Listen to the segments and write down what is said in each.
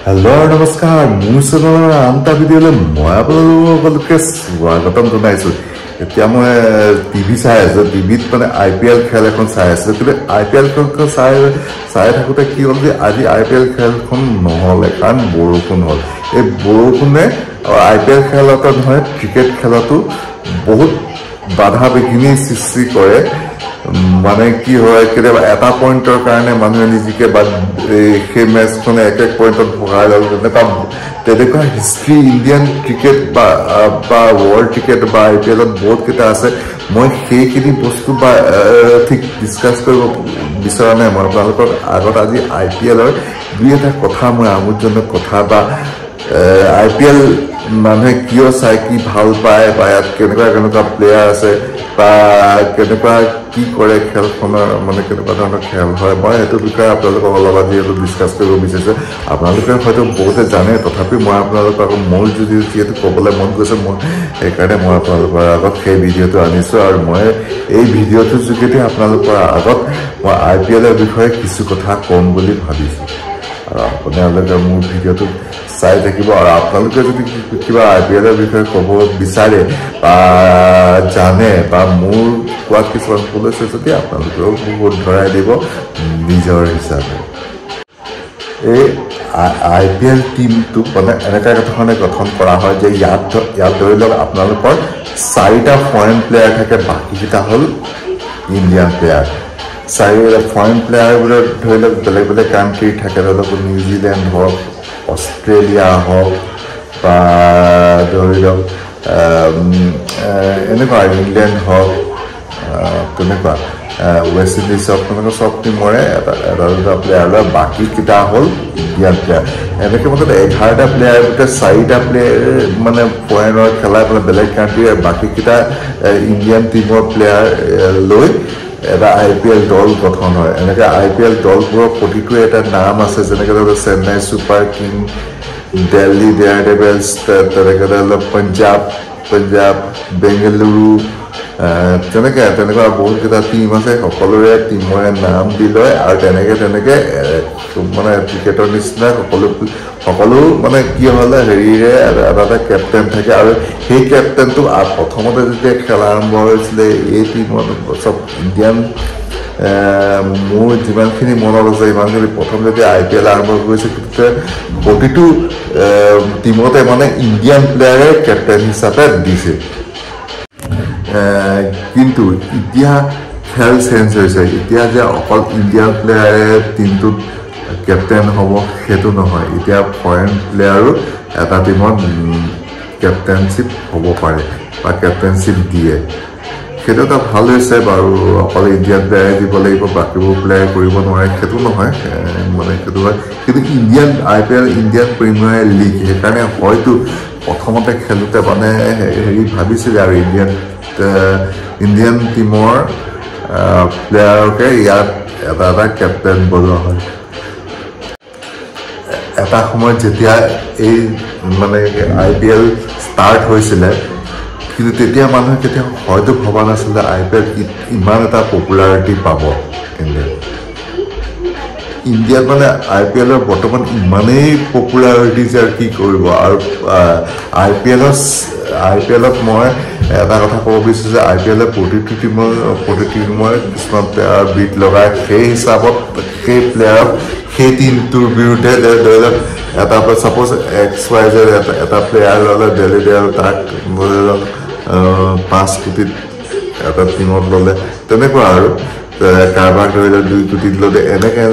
Hello, নমস্কাৰ মোৰ চেনেলৰ আনটা ভিডিঅ'লৈ মই আপোনালোককে স্বাগতম জনাইছো। এতিয়া মই টিভি চাই আছো, টিভিত মানে IPL খেল এখন চাই আছো। কিন্তু IPL খেলখন চাই থাকোতে কি হ'ল যে আজি IPL খেলখন নহ'লে কাৰণ বৰষুণ হ'ল। এই বৰষুণে IPL খেলতে নহয় ক্ৰিকেট খেলতো বহুত বাধা বিঘিনি সৃষ্টি কৰে। মানে কি হয় কেতিয়াবা এটা পইণ্টৰ কাৰণে মানুহে নিজকে বা সেই মেচখনে এক পইণ্টত ভগাই ল'ল। তেনেকুৱা হিষ্ট্ৰী ইণ্ডিয়ান ক্ৰিকেট বা ৱৰ্ল্ড ক্ৰিকেট বা IPLত বহুত কেইটা আছে। মই সেইখিনি বস্তু বা ঠিক ডিছকাছ কৰিব বিচৰা নাই। মই আপোনালোকৰ আগত আজি IPLৰ দুই এটা কথা মই আমোদজনক কথা বা IPL মানুহে কিয় চাই কি ভাল পায় বা ইয়াত কেনেকুৱা প্লেয়াৰ আছে বা কেনেকুৱা কি কৰে খেলখনৰ মানে কেনেকুৱা ধৰণৰ খেল হয় মই সেইটো বিষয়ে আপোনালোকক অলপ আজি ডিছকাছ কৰিব বিচাৰিছোঁ। আপোনালোকে হয়তো বহুতে জানে, তথাপি মই আপোনালোকক আকৌ মোৰ যদি যিহেতু ক'বলৈ মন গৈছে মই সেইকাৰণে মই আপোনালোকৰ আগত সেই ভিডিঅ'টো আনিছোঁ। আৰু মই এই ভিডিঅ'টোৰ যোগেদি আপোনালোকৰ আগত মই IPLৰ বিষয়ে কিছু কথা ক'ম বুলি ভাবিছোঁ। আৰু আপোনালোকে মোৰ ভিডিঅ'টো চাই থাকিব। আৰু আপোনালোকে যদি কিবা IPLৰ বিষয়ে ক'ব বিচাৰে বা জানে বা মোৰ কোৱাত কিছুমান ভুল হৈছে যদি আপোনালোকেও বহুত ধৰাই দিব নিজৰ হিচাপে। এই IPL টিমটো মানে এনেকুৱা ধৰণে গঠন কৰা হয় যে ইয়াত ধৰি লওক আপোনালোকৰ 4টা ফৰেইন প্লেয়াৰ থাকে, বাকীকেইটা হ'ল ইণ্ডিয়ান প্লেয়াৰ। 4 ফৰেইন প্লেয়াৰবোৰত ধৰি লওক বেলেগ বেলেগ কাণ্ট্ৰি থাকে, ধৰি লওক নিউজিলেণ্ড হওক, অষ্ট্ৰেলিয়া হওক বা ধৰি লওক এনেকুৱা ইংলেণ্ড হওক, তেনেকুৱা ৱেষ্ট ইণ্ডিজ হওক, তেনেকুৱা চব টিমৰে এটা দুটা প্লেয়াৰ লয়, বাকীকেইটা হ'ল ইণ্ডিয়ান প্লেয়াৰ। এনেকৈ মুঠতে 11টা প্লেয়াৰ ভিতৰত 4টা প্লেয়াৰ মানে ফৰেইনৰ খেলাই পেলাই বেলেগ কাণ্ট্ৰি, বাকীকেইটা ইণ্ডিয়ান টিমৰ প্লেয়াৰ লৈ এটা IPL দল গঠন হয়। এনেকৈ IPL দলবোৰৰ প্ৰতিটো এটা নাম আছে, যেনেকৈ ধৰি লওক Chennai super king, Delhi Daredevils, তেনেকৈ ধৰি লওক পঞ্জাৱ, বেংগালুৰু, তেনেকুৱা বহুতকেইটা টিম আছে। সকলোৰে টিমৰে নাম দি লয় আৰু তেনেকৈ মানে ক্ৰিকেটৰ নিচিনা সকলো মানে কি হ'লে হেৰিৰে এটা কেপ্টেইন থাকে। আৰু সেই কেপ্টেইনটো প্ৰথমতে যেতিয়া খেলা আৰম্ভ হৈছিলে এই টিমত চব ইণ্ডিয়ান, মোৰ যিমানখিনি মনত আছে সিমানখিনি প্ৰথম যেতিয়া IPL আৰম্ভ কৰিছে প্ৰতিটো টিমতে মানে ইণ্ডিয়ান প্লেয়াৰে কেপ্টেইন হিচাপে দিছে। কিন্তু এতিয়া খেল চেঞ্জ হৈছে। এতিয়া যে অকল ইণ্ডিয়ান প্লেয়াৰে টিমটোত কেপ্টেইন হ'ব সেইটো নহয়, এতিয়া ফৰেইন প্লেয়াৰো এটা টিমত কেপ্টেইনশ্বিপ হ'ব পাৰে বা কেপ্টেইনশ্বিপ দিয়ে। সেইটো এটা ভাল হৈছে বাৰু। অকল ইণ্ডিয়ান প্লেয়াৰে দিব লাগিব, বাকীবোৰ প্লেয়াৰে কৰিব নোৱাৰে সেইটো নহয়, মানে সেইটো হয়। কিন্তু IPL ইণ্ডিয়ান প্ৰিমিয়াৰ লীগ, সেইকাৰণে হয়তো প্ৰথমতে খেলোঁতে মানে হেৰি ভাবিছিলে আৰু ইণ্ডিয়ান টিমৰ প্লেয়াৰকে ইয়াত এটা কেপ্টেইন বনোৱা হয়। এটা সময়ত যেতিয়া এই মানে IPL ষ্টাৰ্ট হৈছিলে, কিন্তু তেতিয়া মানুহে কেতিয়াও হয়তো ভবা নাছিলে IPL ইমান এটা পপুলাৰিটি পাব। ইণ্ডিয়াত মানে IPLৰ বৰ্তমান ইমানেই পপুলাৰিটি যে আৰু কি কৰিব। আৰু IPLত মই এটা কথা ক'ব বিচাৰিছোঁ যে IPLৰ প্ৰতিটো টিমৰ কিছুমান প্লেয়াৰ বিট লগাই সেই হিচাপত সেই প্লেয়াৰক সেই টিমটোৰ বিৰুদ্ধে ধৰি লওক এটা ছাপ'জ XYZ এটা প্লেয়াৰ ল'লে দিল্লী, তাক ধৰি লওক 5 কোটিত এটা টিমত ল'লে, তেনেকুৱা আৰু কাৰোবাক ধৰি লওক 2 কোটিত ল'লে। এনেকৈ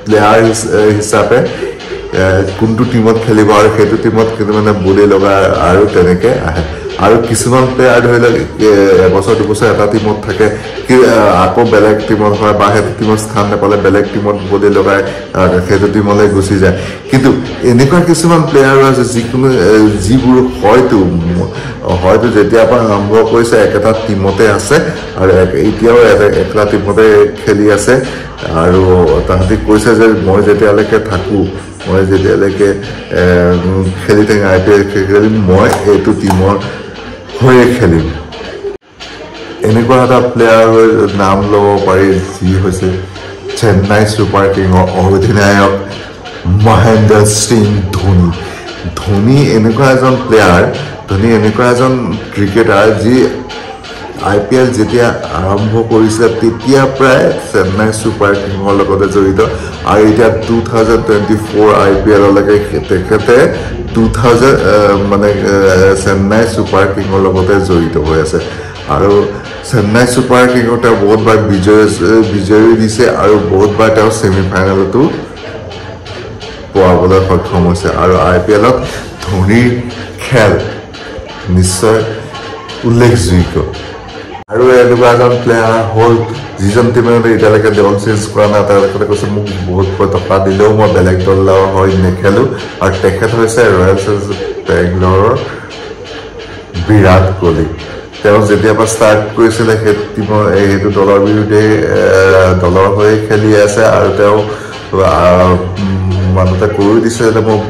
প্লেয়াৰ হিচাপে কোনটো টিমত খেলিব আৰু সেইটো টিমত কিন্তু মানে বুলি লগা আৰু তেনেকৈ আহে। আৰু কিছুমান প্লেয়াৰ ধৰি লওক এবছৰ 2 বছৰ এটা টিমত থাকে, আকৌ বেলেগ টিমত হয় বা সেইটো টিমত স্থান নাপালে বেলেগ টিমত বুলি লগাই সেইটো টিমলৈ গুচি যায়। কিন্তু এনেকুৱা কিছুমান প্লেয়াৰো আছে যিবোৰ হয়তো যেতিয়াৰ পৰা আৰম্ভ কৰিছে একেটা টিমতে আছে আৰু এতিয়াও একেটা টিমতে খেলি আছে। আৰু তাহাঁতি কৈছে যে মই যেতিয়ালৈকে থাকোঁ, মই যেতিয়ালৈকে খেলি থাকিম IPL খেলিম, মই এইটো টিমৰ হৈয়ে খেলিম। এনেকুৱা এটা প্লেয়াৰ নাম ল'ব পাৰি যি হৈছে চেন্নাই ছুপাৰ কিঙৰ অধিনায়ক মহেন্দ্ৰ সিং ধোনী ধোনী এনেকুৱা এজন প্লেয়াৰ ধোনী এনেকুৱা এজন ক্ৰিকেটাৰ যি IPL যেতিয়া আৰম্ভ কৰিছে তেতিয়া প্ৰায় চেন্নাই ছুপাৰ কিংৰ লগতে জড়িত আৰু এতিয়া 2024 IPL লৈকে তেখেতে 2000 মানে চেন্নাই ছুপাৰ কিংৰ লগতে জড়িত হৈ আছে আৰু চেন্নাই ছুপাৰ কিংৰ তেওঁ বহুতবাৰ বিজয়ী দিছে আৰু বহুতবাৰ তেওঁ ছেমি ফাইনেলতো পোৱাবলৈ সক্ষম হৈছে আৰু IPLত ধোনীৰ খেল নিশ্চয় উল্লেখযোগ্য আৰু এনেকুৱা এজন প্লেয়াৰ হ'ল যিজন টিমে এতিয়ালৈকে দল চেঞ্জ কৰা নাই তেওঁলোকে কৈছে মোক বহুত টকা দিলেও মই বেলেগ দল হৈ নেখেলো আৰু তেখেত হৈছে ৰয়েল চেলেঞ্জাৰ্ছ বেংগলোৰৰ বিৰাট কোহলি তেওঁ যেতিয়াবা ষ্টাৰ্ট কৰিছিলে সেই টিমৰ সেইটো দলৰ বিৰুদ্ধে দলৰ হৈ খেলি আছে আৰু তেওঁ মানুহে কৈ দিছে যে মোক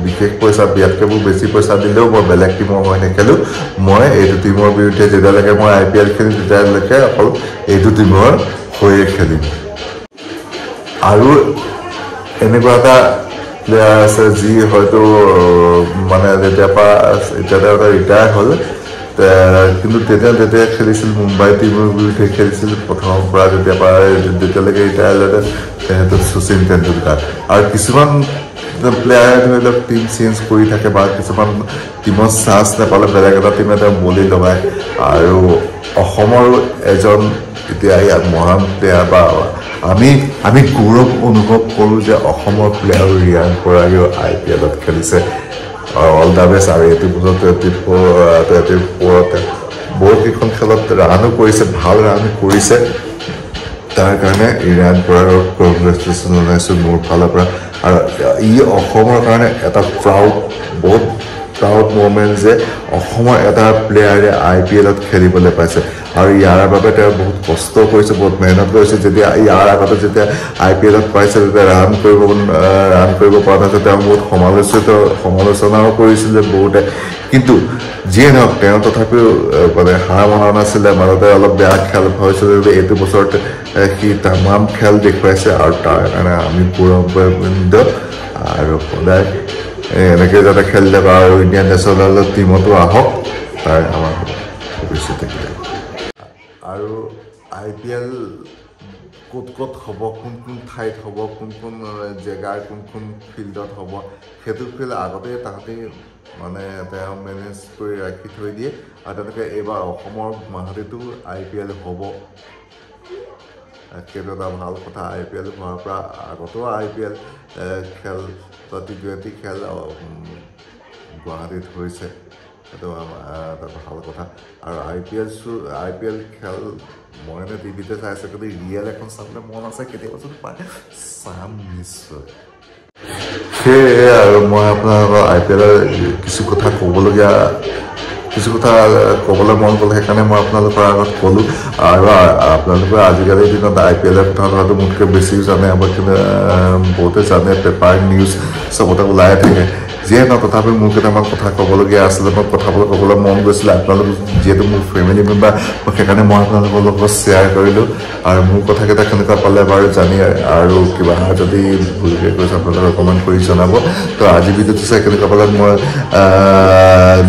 বিশেষ পইচা বিয়াতকৈ মোক বেছি পইচা দিলেও মই বেলেগ টিমৰ হৈ নেখেলোঁ মই এইটো টিমৰ বিৰুদ্ধে যেতিয়ালৈকে মই IPL খেলিম তেতিয়ালৈকে অকল এইটো টিমৰ হৈয়ে খেলিম আৰু এনেকুৱা এটা প্লেয়াৰ আছে যি হয়তো মানে যেতিয়াৰপৰা এতিয়া তেওঁ ৰিটায়াৰ হ'ল কিন্তু তেতিয়া খেলিছিল মুম্বাই টিমৰ বিৰুদ্ধে খেলিছিল প্ৰথমৰ পৰা যেতিয়ালৈকে ৰিটায়াৰ ল'লে তেহেঁতৰ শচীন তেণ্ডুলকাৰ আৰু কিছুমান প্লেয়াৰে ধৰি লওক টিম চেঞ্জ কৰি থাকে বা কিছুমান টিমত চান্স নাপালে বেলেগ এটা টিমে তেওঁ বলি লগায় আৰু অসমৰ এজন এতিয়া ইয়াত মহান প্লেয়াৰ বা আমি গৌৰৱ অনুভৱ কৰোঁ যে অসমৰ প্লেয়াৰ ৰিয়ান পৰাগেও IPLত খেলিছে অল দ্য বেষ্ট আৰু এইটো বছৰ 24 বহুতকেইখন খেলত ৰানো কৰিছে ভাল ৰানো কৰিছে তাৰ কাৰণে ৰিয়ান পৰাগক কংগ্ৰেচুলেশ্যন জনাইছোঁ মোৰ ফালৰ পৰা আৰু ই অসমৰ কাৰণে এটা বহুত প্ৰাউড মমেণ্ট যে অসমৰ এটা প্লেয়াৰে IPLত খেলিবলৈ পাইছে আৰু ইয়াৰ বাবে তেওঁ বহুত কষ্ট কৰিছে বহুত মেহনত কৰিছে যেতিয়া ইয়াৰ আগতে যেতিয়া IPLত পাইছে তেতিয়া ৰান কৰিব পৰা নাছিল তেওঁ বহুত সমালোচনাও কৰিছিলে বহুতে কিন্তু যিয়ে নহওক তেওঁ তথাপিও মানে হাৰ মনা নাছিলে মাজতে অলপ বেয়া খেল হৈছিলে এইটো বছৰত সি তামাম খেল দেখুৱাইছে আৰু তাৰ কাৰণে আমি গৌৰৱান্বিত আৰু সদায় এনেকৈ যাতে খেলি থাকক আৰু ইণ্ডিয়ান নেশ্যনেল টিমতো আহক তাৰ আমাৰ ভৱিষ্যত থাকিলে আৰু IPL ক'ত হ'ব কোন ঠাইত হ'ব কোন জেগাৰ কোন ফিল্ডত হ'ব সেইটো ফিল্ড আগতেই তাহাঁতি মানে তেওঁ মেনেজ কৰি ৰাখি থৈ দিয়ে আৰু তেনেকৈ এইবাৰ অসমৰ গুৱাহাটীতো IPL হ'ব সেইটো এটা ভাল কথা IPL হোৱাৰ পৰা আগতেও IPL খেল বা T20 খেল গুৱাহাটীত হৈছে সেইটো এটা ভাল কথা আৰু IPL খেল মই এনে টিভিতে চাই আছোঁ কিন্তু ৰিয়েল এখন চাবলৈ মন আছে কেতিয়াবা যদি পায় চাম নিশ্চয় সেয়ে আৰু মই আপোনালোকৰ IPLৰ কিছু কথা ক'বলৈ মন গ'ল সেইকাৰণে মই আপোনালোকৰ আগত ক'লোঁ আৰু আপোনালোকে আজিকালিৰ দিনত IPLৰ কথা হয়তো মোতকৈ বেছি জানে আমাৰ কিন্তু বহুতে জানে পেপাৰ নিউজ চবতে ওলাই থাকে যিয়ে ন তথাপি মোৰ কেইটামান কথা ক'বলগীয়া আছিলে মই ক'বলৈ মন গৈছিলে আপোনালোক যিহেতু মোৰ ফেমিলি মেম্বাৰ সেইকাৰণে মই আপোনালোকৰ লগত শ্বেয়াৰ কৰিলোঁ আৰু মোৰ কথাকেইটা কেনেকুৱা পালে বাৰু জানি আৰু কিবা যদি ভুলকৈ কৈছে আপোনালোকে কমেণ্ট কৰি জনাব তো আজি ভিডিঅ'টো চাই কেনেকুৱা পালে মই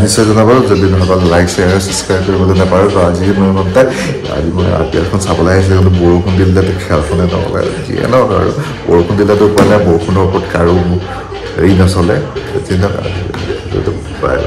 নিশ্চয় জনাব যদি নহ'লে লাইক শ্বেয়াৰ ছাবস্ক্ৰাইব কৰিবলৈ নাপাৰোঁ তো আজি মই মতে আজি মই IPLখন চাবলৈ আহিছিলোঁ কিন্তু বৰষুণ দিলেতো খেলখনে নহ'লে যিয়ে নহওক আৰু বৰষুণ দিলেতো উপায় নাই বৰষুণৰ ওপৰত কাৰো হেৰি নচলে চিন্তা বাই বাই